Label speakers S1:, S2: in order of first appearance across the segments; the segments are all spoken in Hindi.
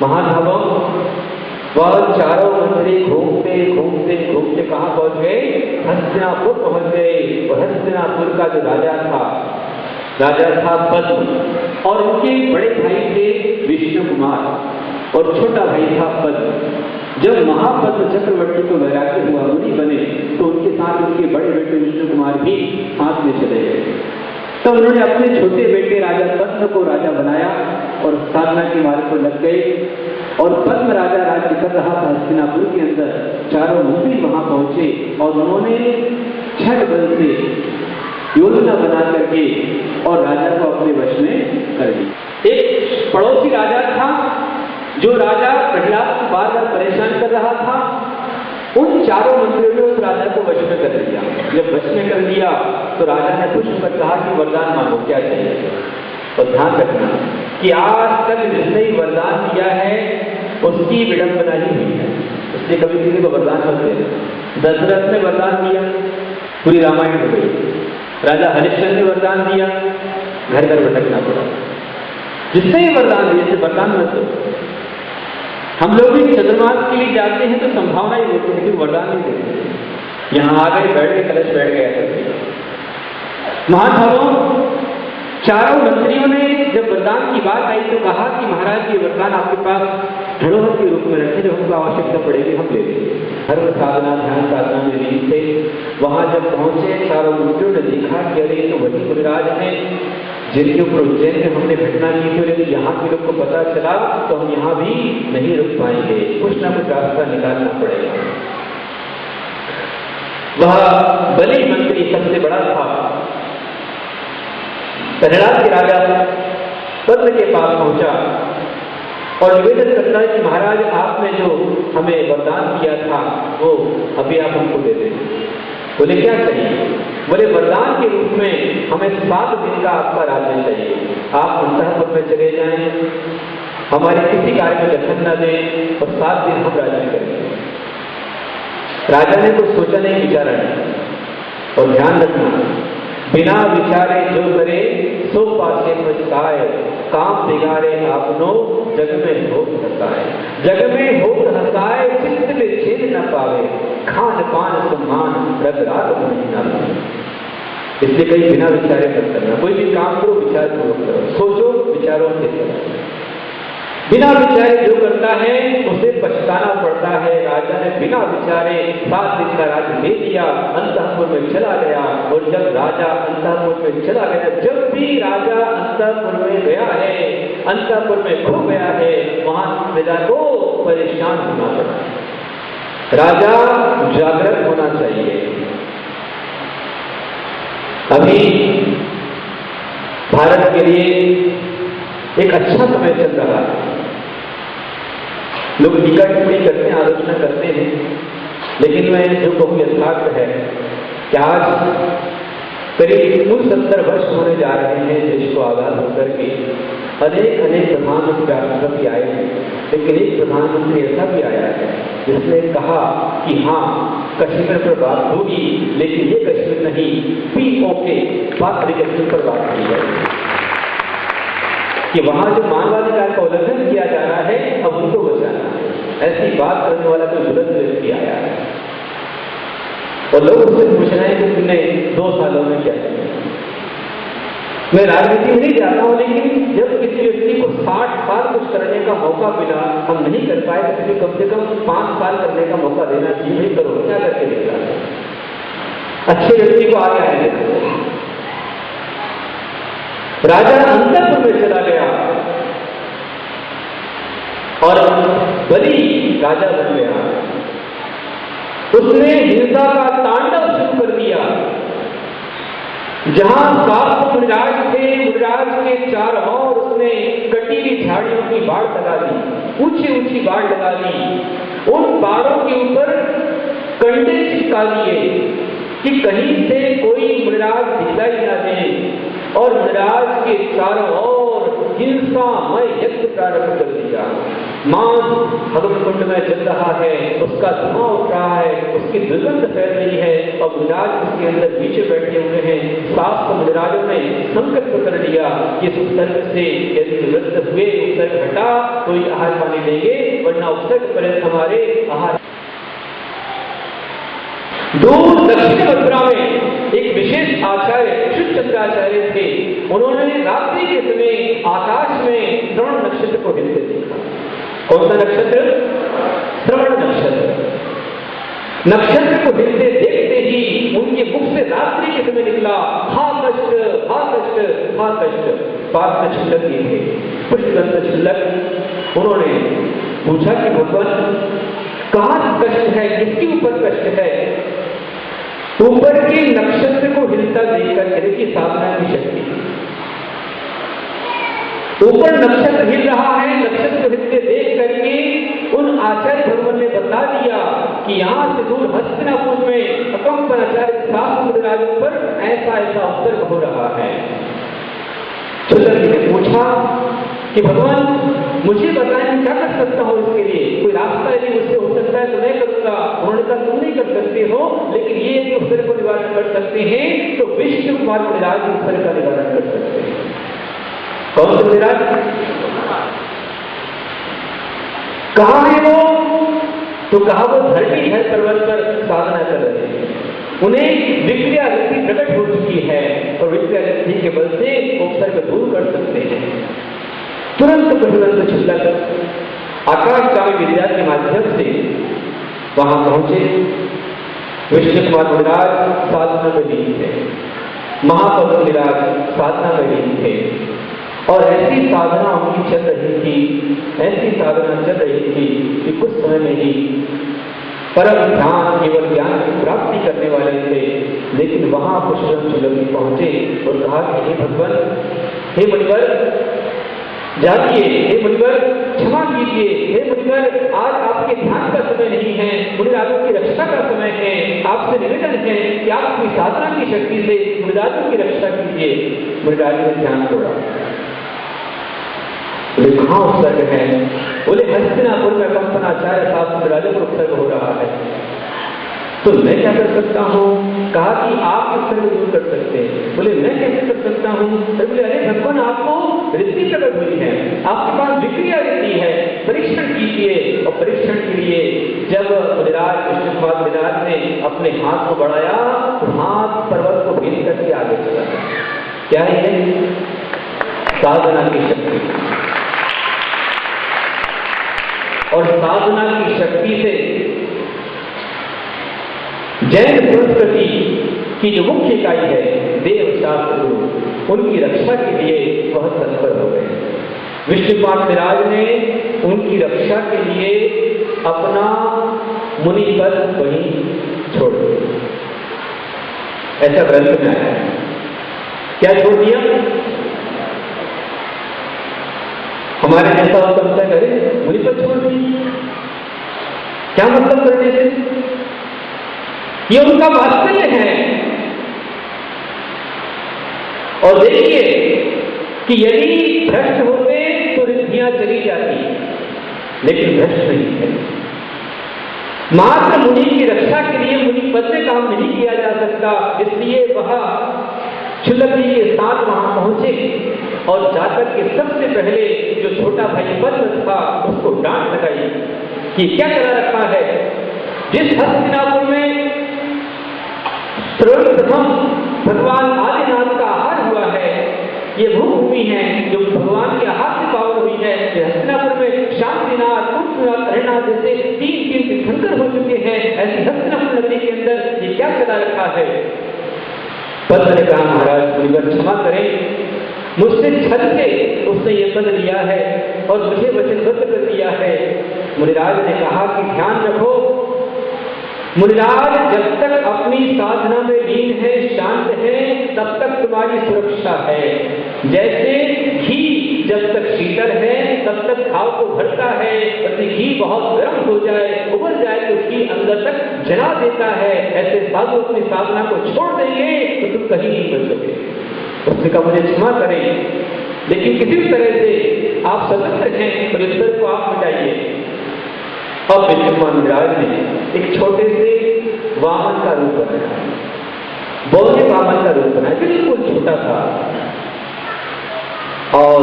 S1: महानुभावों, वह चारों मंत्री घूमते घूमते घूमते कहाँ पहुंच गए? हस्तिनापुर पहुंच गए। और हस्तिनापुर का जो राजा था पद्म, और उनके बड़े भाई थे विष्णु कुमार और छोटा भाई था पद्म। जब महापद्म चक्रवर्ती को वैराग्य हुआ, मुनि बने, तो उनके साथ उनके बड़े बेटे विष्णु कुमार भी साथ में चले गए। तो उन्होंने अपने छोटे बेटे राजा पद्म को राजा बनाया और साधना के मार्ग पर लग गए। और पद्म राजा राज्य कर रहा था हस्तिनापुर के अंदर। चारों मंत्री वहां पहुंचे और उन्होंने छल बल से योजना बना करके और राजा को अपने वश में कर ली। एक पड़ोसी राजा था जो राजा प्रहलाद को बार बार परेशान कर रहा था। उन चारों मंत्रियों ने उस राजा को वश में कर लिया। जब वश में कर लिया तो राजा ने खुश होकर कहा कि वरदान मांगो, क्या चाहिए? और ध्यान रखना कि आज तक जिसने वरदान दिया है उसकी विडंबना ही हुई है, इसलिए कभी किसी को वरदान मत देना। दशरथ ने वरदान दिया, पूरी रामायण हो गई। राजा हरिश्चंद्र ने वरदान दिया, घर घर भटकना पड़ा। जिसने वरदान दिए से वरदान मत दो। हम लोग भी चंद्रमास के लिए जाते हैं तो संभावना ही होती है, लेकिन वरदान नहीं देते। यहां आ गए, बैठ गए, कलश बैठ गया। महानुभावों, चारों मंत्रियों ने जब वरदान की बात आई तो कहा कि महाराज ये वरदान आपके पास धरोहर के रूप में रखे, जब हमको आवश्यकता पड़ेगी हम ले लेंगे। धर्म साधना, ध्यान साधना में लीन थे। वहां जब पहुंचे, चारों मंत्रियों ने देखा कि अरे तो वही मुनिराज हैं जिनके ऊपर उज्जैन में हमने घटना की थी, यदि यहाँ के लोग को पता चला तो हम यहाँ भी नहीं रुक पाएंगे, कुछ ना कुछ रास्ता निकालना पड़ेगा। वह बलि मंत्री सबसे बड़ा था, प्रहलाद के राजा पद्म के पास पहुंचा और निवेदन करता है कि महाराज आपने जो हमें वरदान दिया था वो अभी आप हमको दे दें। बोले क्या चाहिए? बोले वरदान के रूप में हमें 7 दिन का आपका राज्य चाहिए। आप अंतःपुर में चले जाएं, हमारे किसी कार्य में दखल न दें और 7 दिन हम राज्य करेंगे। राजा ने कुछ सोचा नहीं, विचारा नहीं। और ध्यान रखना, बिना विचारे जो करे सो पासे पछताए, काम बिगाड़े आपनो जग में हो हसाए। जग में हो हसाए, चित्त में छेद न पावे, खान पान सम्मान रग रात नहीं ना पावे। इसलिए कहीं बिना विचारे मत करना। कोई भी काम करो विचार पूर्वक करो, सोचो विचारों से करो। बिना विचारे जो करता है उसे पछताना पड़ता है। राजा ने बिना विचारे 7 दिन का राज्य ले लिया, अंतःपुर में चला गया। और जब राजा अंतःपुर में चला गया, जब भी राजा अंतःपुर में गया है, अंतःपुर में खो गया है, वहां प्रजा को परेशान होना पड़ा। राजा जागृत होना चाहिए। अभी भारत के लिए एक अच्छा समय चल रहा है। लोग टीका टिप्पणी करते हैं, आलोचना करते हैं, लेकिन मैं जो कहूँ यथार्थ है कि आज करीब 70 वर्ष होने जा रहे हैं देश को आजाद होकर के। अनेक प्रधानमंत्री राष्ट्रपति आए हैं, लेकिन एक प्रधानमंत्री ऐसा भी आया है जिसने कहा कि हाँ कश्मीर पर बात होगी, लेकिन ये कश्मीर नहीं, POK पाक कश्मीर पर बात की जाएगी। कि वहां जो मानवाधिकार का उल्लंघन किया जा रहा है अब उनको बचाना है। ऐसी बात करने वाला कोई बुलंद व्यक्ति आया है और लोग उससे पूछ रहे हैं कि तुमने 2 सालों में क्या किया। मैं राजनीति में नहीं जाता हूं, लेकिन जब किसी व्यक्ति को 60 साल कुछ करने का मौका मिला, हम नहीं कर पाए, तो कम से कम 5 साल करने का मौका देना चाहिए। नहीं करो, क्या करके देखा, अच्छे व्यक्ति को आगे आने देखो। राजा अंतःपुर में चला गया और बलि राजा बन गया। उसने हिंसा का तांडव शुरू कर दिया। जहां 7 मुनिराज थे, मुनिराज के 4 और उसने कटीली झाड़ियों की बाढ़ लगा दी, ऊंची ऊंची बाढ़ लगा दी। उन बाड़ों के ऊपर कंडे चिपका दिए कि कहीं से कोई मुनिराज दिखलाई ना दे। और मुनिराज के चारों ओर हिंसामय यज्ञ प्रारंभ कर दिया। मांस हवन कुंड में जल रहा है, उसका धुआं उठ रहा है, उसकी दुर्गंध फैल रही है और मुनिराज उसके अंदर पीछे बैठे हुए हैं। शास्त्र मुनिराजों ने संकल्प कर लिया कि इस उपसर्ग से यदि निवृत्त हुए, उपसर्ग हटा तो ही आहार पानी लेंगे, वरना उपसर्ग पर्यंत हमारे आहार। दूर दक्षिण मथुरा में एक विशेष आचार्य शुद्धचंद्राचार्य थे। उन्होंने रात्रि के समय आकाश में श्रवण नक्षत्र को हिलते देखा। कौन सा नक्षत्र? श्रवण नक्षत्र। नक्षत्र को हिलते देखते ही उनके मुख से रात्रि के समय निकला, हा कष्ट, हा कष्ट, हा कष्ट। पार्थ छिल्लक ये थे, पुष्पदंत छिल्लक। उन्होंने पूछा कि भगवान कहाँ कष्ट है, किसके ऊपर कष्ट है? ऊपर के नक्षत्र को हिलता देखकर की साधना की शक्ति। ऊपर नक्षत्र हिल रहा है, नक्षत्र हिलते देख करके उन आचार्य भगवान ने बता दिया कि यहां से दूर हस्तिनापुर में अकंपन आचार्य शास्त्र राजों पर ऐसा ऐसा उपसर्ग हो रहा है। चुल्लक जी ने पूछा कि भगवान मुझे बताएं क्या कर सकता हूं इसके लिए, कोई रास्ता यदि मुझसे हो सकता है तो मैं करूंगा। उन्होंने कहा तुम नहीं कर सकते हो, लेकिन ये यदि उपसर्ग को निवारण कर सकते हैं तो विष्णु कुमार मुनिराज उपसर्ग का निवारण कर सकते हैं। कौन से मुनिराज? कहां है वो? तो कहा वो धरती है, पर्वत पर साधना कर रहे हैं। उन्हें विक्रिया वृत्ति प्रकट हो चुकी है और विक्रिया वृत्ति के बल से उपसर्ग दूर कर सकते हैं। तुरंत पुष्पदंत छिल्लक आकाशगामी विद्या के माध्यम से वहां पहुंचे। विष्णु कुमार मुनिराज साधना में लीन थे, महापद मुनिराज साधना में लीन थे और ऐसी साधना उनकी चल रही थी, ऐसी साधना चल रही थी कि कुछ समय में ही परम ध्यान केवल ज्ञान की प्राप्ति करने वाले थे। लेकिन वहां पुष्पदंत छिल्लक पहुंचे और कहा कि हे भगवान, हे मुनिवर जागिए, हे मुनिवर क्षमा कीजिए, हे मुनिवर आज आपके ध्यान का समय नहीं है, मुनिराजों की रक्षा का समय है। आपसे निवेदन है कि आप अपनी साधना की शक्ति से मुनिराजों की रक्षा कीजिए। मुनिराज ने ध्यान तोड़ा। बोले कहाँ उपसर्ग है? बोले हस्तिनापुर में कंपनाचार्य शास्त्र मुनिराजों को उपसर्ग हो रहा है। तो मैं क्या कर सकता हूँ? कहा कि आप उपसर्ग दूर कर सकते हैं। बोले मैं कैसे कर सकता हूँ? बोले अरे भगवान आपको वृत्ति प्रकट हुई है, आपके पास विक्रिया वृत्ति है, परीक्षण कीजिए। और परीक्षण के लिए जब मुनिराज विष्णु कुमार मुनिराज ने अपने हाथ को बढ़ाया तो हाथ पर्वत को भेद करके आगे चला गया। क्या है? साधना की शक्ति। और साधना की शक्ति से जैन संस्कृति की जो मुख्य इकाई है देव शास्त्र गुरु, उनकी रक्षा के लिए वह तत्पर हो गए। विष्णु कुमार मुनिराज ने उनकी रक्षा के लिए अपना मुनि पद वहीं छोड़ दिया। ऐसा ग्रंथ में आया है। क्या छोड़ दिया? हमारे जैसा हो समझा करे मुनि पद छोड़ दिया। क्या मतलब करने से? ये उनका वास्तव्य है। और देखिए कि यदि भ्रष्ट होते तो रिद्धियां चली जाती, लेकिन भ्रष्ट नहीं है। मात्र मुनि की रक्षा के लिए मुनि पद से काम नहीं किया जा सकता, इसलिए वह छिल्लक जी के साथ वहां पहुंचे और जाकर के सबसे पहले जो छोटा भाई पद्म था उसको डांट लगाई कि क्या करा रखा है। जिस हस्तिनापुर में सर्वप्रथम भगवान आदिनाथ का आहार हुआ है, ये भूमि है जो भगवान के आहार से पावन हुई है। हस्तिनापुर में शांतिनाथ, कुंभनाथ, हरिनाथ जैसे तीन तीर्थंकर हो चुके हैं। ऐसी हस्तिनापुर नदी के अंदर ये क्या चला रखा है? पद्म ने कहा महाराज मुनिवर क्षमा करें, मुझसे छल से उसने ये पद लिया है और मुझे वचनबद्ध कर दिया है। मुनिराज ने कहा कि ध्यान रखो, मुनिराज जब तक अपनी साधना में लीन है, शांत है, तब तक तुम्हारी सुरक्षा है। जैसे घी जब तक शीतल है तब तक घाव को भरता है, यदि घी बहुत गर्म हो जाए, उबल जाए तो घी अंदर तक जला देता है। ऐसे साधु अपनी साधना को छोड़ देंगे तो तुम कहीं नहीं बच सके। उसने कहा मुझे क्षमा करें, लेकिन किसी भी तरह से आप स्वतंत्र हैं और ईश्वर को आप मिटाइए। अब विष्णु महाराज ने एक छोटे से वामन का रूप बनाया, बौने वामन का रूप बनाया, बिल्कुल छोटा था। और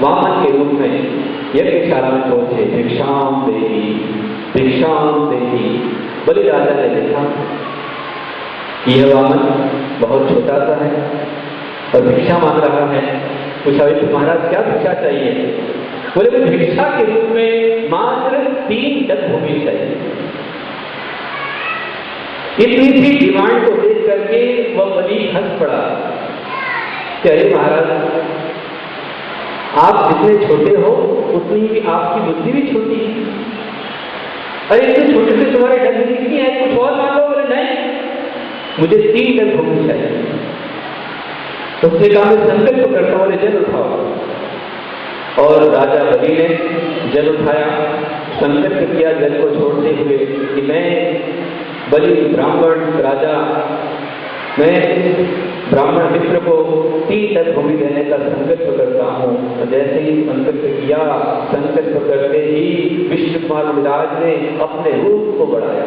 S1: वामन के रूप में यज्ञशाला में पहुंचे, भिक्षाम देही, भिक्षाम देही। बलि राजा ने देखा यह वामन बहुत छोटा सा है और भिक्षा मांग रहा है। पूछा, विष्णु महाराज क्या भिक्षा चाहिए? बोले, भिक्षा के रूप में मात्र 3 टन भूमि चाहिए। इतनी सी डिमांड को देख करके वह बलि हंस पड़ा। अरे महाराज, आप जितने छोटे हो उतनी ही आपकी बुद्धि भी छोटी है। अरे इतने छोटे से तुम्हारे ढंग कितनी है, कुछ और मान लो। बोले नहीं, मुझे 3 टन भूमि चाहिए। उसने कहा, मैं संकल्प करता हूं, जल उठाओ। और राजा बलि ने जल उठाया, संकल्प किया जल को छोड़ते हुए कि मैं बलि ब्राह्मण राजा, मैं ब्राह्मण मित्र को 3 टन भूमि देने का संकल्प करता हूं। तो जैसे ही संकल्प किया, संकल्प करते ही विष्णु कुमार महाराज ने अपने रूप को बढ़ाया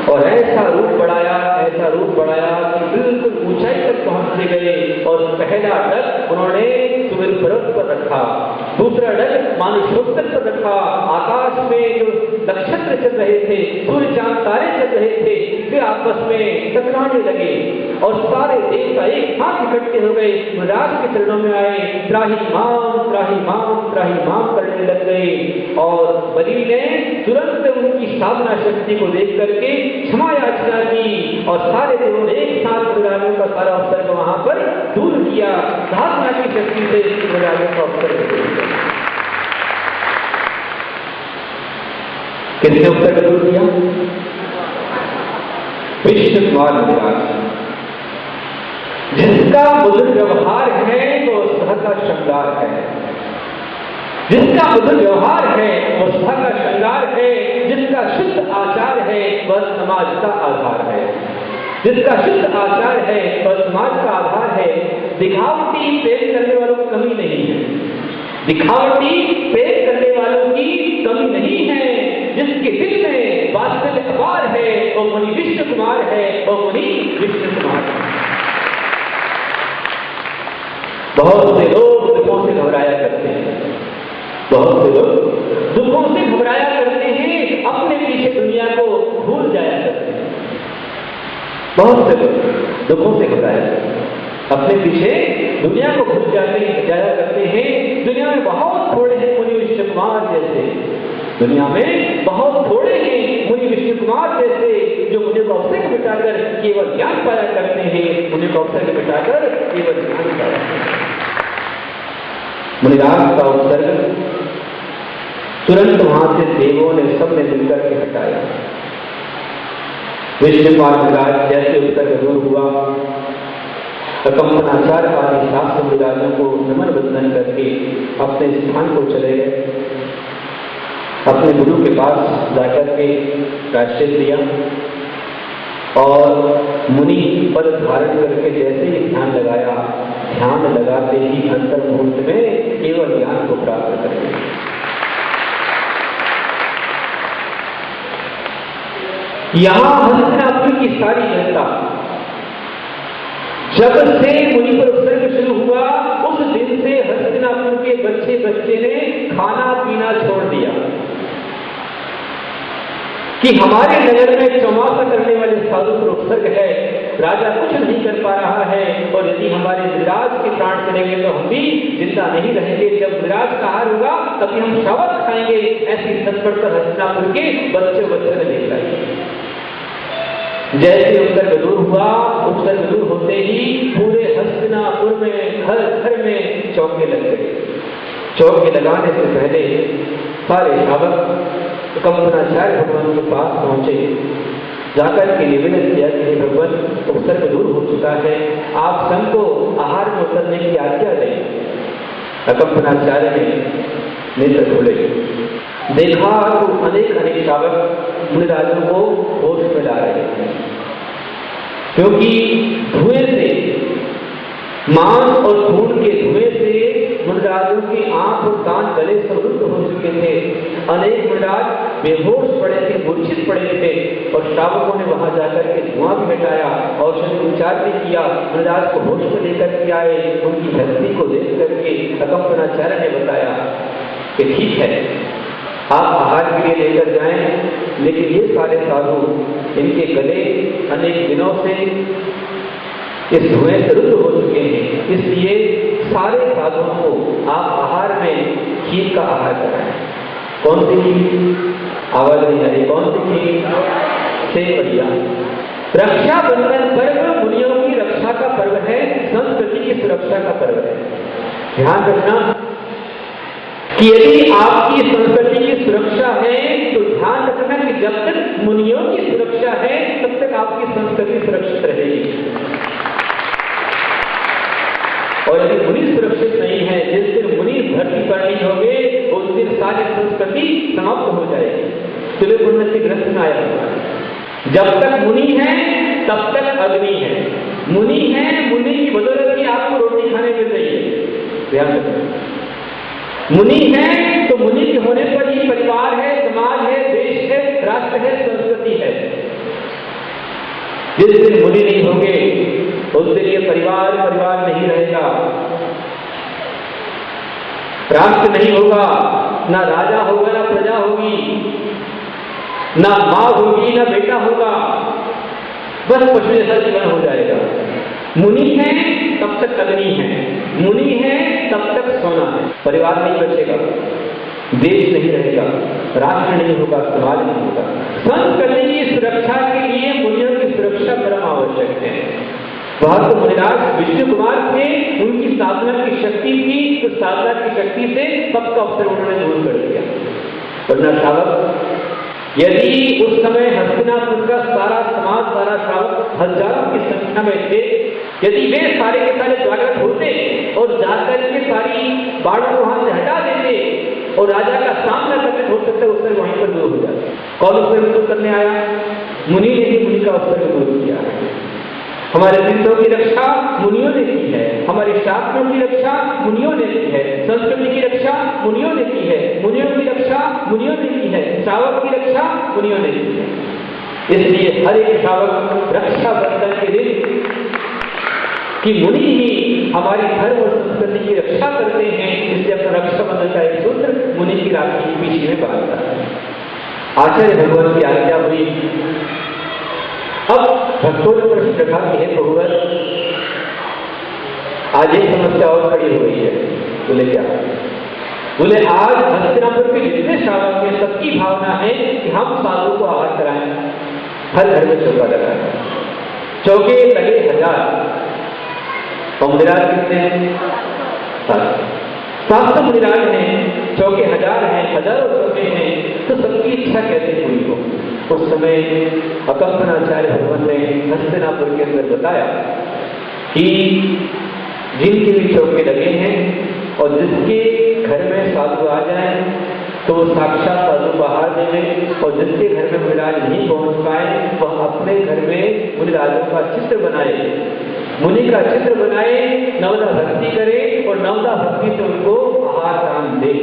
S1: और ऐसा रूप बढ़ाया कि बिल्कुल ऊंचाई तक पहुंचते गए। और पहला डग उन्होंने सूर्य पर्वत पर रखा, दूसरा डग मानुषोत्तर पर रखा। आकाश में जो नक्षत्र चल रहे थे, सूर्य चांद तारे चल रहे थे, वे आपस में टकराने लगे और सारे देवता एक साथ इकट्ठे हो गए, महाराज के चरणों में आए, त्राही माम त्राही माम त्राही माम करने लग गए। और बलि ने तुरंत उनकी साधना शक्ति को देख करके क्षमा याचना की और सारे देवों ने एक साथ मुरारियों का सारा अवसर वहां पर दूर किया। साधना की शक्ति से मुरारियों का अवसर दूर किया। किसने अवसर दूर किया? विष्णु कुमार महाराज। जिसका मधुर व्यवहार है वो सह का श्रृंगार है, जिसका मधुर व्यवहार है वो सह का श्रृंगार है, जिसका शुद्ध आचार है वह समाज का आधार है, जिसका शुद्ध आचार है वह समाज का आधार है। दिखावटी प्रेम करने वालों की कमी नहीं है, दिखावटी प्रेम करने वालों की कमी नहीं है। जिसके दिल में वात्सल्य अपार है वो मुनि विष्णु कुमार है, वो मुनि विष्णु कुमार है। बहुत से लोग दुखों से घबराया करते हैं, बहुत से लोग दुखों से घबराया करते हैं, अपने पीछे दुनिया को भूल जाया करते हैं। बहुत से लोग दुखों से घबराया करते हैं, अपने पीछे दुनिया को भूल जाया करते हैं। दुनिया में बहुत थोड़े हैं मुनि विष्णु कुमार जैसे, दुनिया में बहुत थोड़े हैं मुनि विष्णु कुमार जैसे, जो मुनि को अवसर को बिठाकर केवल ज्ञान पाया करते हैं, मुनि को अवसर को बिठाकर केवल ज्ञान पाया करते हैं। मुनिराज का अवसर तुरंत वहां से देवों ने सबने मिलकर के हटाया। विष्णु कुमार महाराज जैसे उत्तर दूर हुआ, कंपनाचार्य आदि शास्त्र मुनिराजों को नमन वंदन करके अपने स्थान को चले गए, अपने गुरु के पास जाकर के प्रायश्चित दिया और मुनि पद धारण करके जैसे ही ध्यान लगाया, ध्यान लगाते ही अंतर मुहूर्त में केवल ज्ञान को प्राप्त कर गए। यहां हस्तिनापुर की सारी जनता जब से मुनि पर उत्सर्ग शुरू हुआ उस दिन से हस्तिनापुर के बच्चे बच्चे ने खाना पीना छोड़ दिया कि हमारे नगर में चौमासा करने वाले साधु पर उत्सर्ग है, राजा कुछ नहीं कर पा रहा है और यदि हमारे विराज के प्राण चलेंगे तो हम भी जिंदा नहीं रहेंगे। जब विराज का हार होगा तभी हम शवत खाएंगे। ऐसी तत्पर पर हस्तिनापुर के बच्चे ने देखा। जैसे उत्सर्ग दूर हुआ, उत्सर्ग दूर होते ही पूरे हस्तिनापुर में घर घर में चौके लग गए। चौके लगाने से पहले सारे शावक कंपनाचार्य भगवान के पास पहुंचे, जाकर के निवेदन किया कि हे भगवान, उत्सर्ग दूर हो चुका है, आप संघ को आहार में उतरने की आज्ञा दें। कंपनाचार्य ने नेत्र खोले, देखा तो अनेक अनेक शावक मुनिराजों को होश में ला रहे हैं, क्योंकि धुएं से, मांस और खून के धुएं से मुनिराजों की आंख और कान गले से रुद्ध हो चुके थे। अनेक मुनिराज बेहोश पड़े थे, मूर्छित पड़े थे और श्रावकों ने वहां जाकर के धुआं भी हटाया, औषधि उपचार भी किया, मुनिराज को होश में लेकर के आए। उनकी भक्ति को देख करके अकंपनाचार्य ने बताया कि ठीक है, आप आहार के लिए लेकर जाएं, लेकिन ये सारे साधु, इनके गले अनेक दिनों से इस धुएं से रुद्ध हो चुके हैं, इसलिए सारे साधुओं को आप आहार में खीर का आहार कराएं। कौन सी खीर? आवाज नहीं आ रही। कौन सी खीर? सेवैया। रक्षाबंधन पर्व मुनियों की रक्षा का पर्व है, संस्कृति की सुरक्षा का पर्व है। ध्यान रखना कि यदि आपकी संस्कृति की सुरक्षा है तो ध्यान रखना कि जब तक मुनियों की सुरक्षा है तब तक आपकी संस्कृति सुरक्षित रहेगी। और यदि मुनि सुरक्षित नहीं है, जिस दिन मुनि धरती पर नहीं होंगे उस दिन सारी संस्कृति समाप्त हो जाएगी। तुल्य पुण्य के ग्रंथ में आया हुआ है, जब तक मुनि है तब तक अग्नि है। मुनि है, मुनि की बदौलत ही आपको रोटी खाने मिल रही है। ध्यान रखना, मुनि है तो मुनि के होने पर ही परिवार है, समाज है, देश है, राष्ट्र है, संस्कृति है। जिस दिन मुनि नहीं होंगे उस दिन ये परिवार नहीं रहेगा, राष्ट्र नहीं होगा, ना राजा होगा, ना प्रजा होगी, ना मां होगी, ना बेटा होगा, बस पशु जैसा जीवन हो जाएगा। मुनि है तब तक अग्नि है, मुनि है तब तक सोना है। परिवार नहीं बचेगा, देश नहीं रहेगा, राष्ट्र नहीं होगा, समाज नहीं होगा। संस्कृति की सुरक्षा के लिए मुनियों की सुरक्षा परम आवश्यक है। वह तो मुनिराज विष्णु कुमार थे, उनकी साधना की शक्ति थी, तो साधना की शक्ति से सबका अवसर उन्होंने दूर कर दिया। वरना श्रावक, यदि उस समय हस्तिनापुर का सारा समाज, सारा श्रावक हजारों की संख्या में थे, यदि वे सारे के सारे जागृत होते और जाकर के सारी बाढ़ को वहां से हटा देते और राजा का सामना करते, हो सकता है उत्तर वहीं पर दूर हो जाता। कौन उत्तर दूर करने आया? मुनि ने ही मुनि का उत्तर दूर किया। हमारे तीर्थों की रक्षा मुनियों ने की है, हमारे शास्त्रों की रक्षा मुनियों ने की है, संस्कृति की रक्षा मुनियों ने की है, मुनियों की रक्षा मुनियों ने की है, श्रावक की रक्षा मुनियों ने की है। इसलिए हर एक श्रावक रक्षा बंधन के दिन कि मुनि ही हमारी धर्म और संस्कृति की रक्षा करते हैं, इसलिए अपना रक्षा बंधन का एक सूत्र मुनि की राखी की पीछे में बांधता है। आचार्य भगवान की आज्ञा हुई। अब भक्तों ने प्रश्न रखा कि हे भगवान, आज एक समस्या और खड़ी हो गई है। बोले क्या? बोले आज हस्तिनापुर के जितने श्रावक हैं सबकी भावना है कि हम साधु को आहार कराएं, हर घर में चौका लगाएं। चौके लगे 1000 और मुनिराज कितने हैं? 700 मुनिराज हैं, चौके 1000 हैं, हजारों चौके हैं, तो सबकी इच्छा कैसे पूरी हो? उस समय अकंपनाचार्य भगवान ने हस्तिनापुर के अंदर बताया कि जिनके भी चौके लगे हैं और जिसके घर में साधु आ जाए तो वो साक्षात साधु बाहर देवे, और जिसके घर में मुनिराज नहीं पहुंच पाए वह अपने घर में मुनिराजों का चित्र बनाए, मुनि का चित्र बनाए, नवदा भक्ति करे और नवदा भक्ति से उनको आहार दान दे।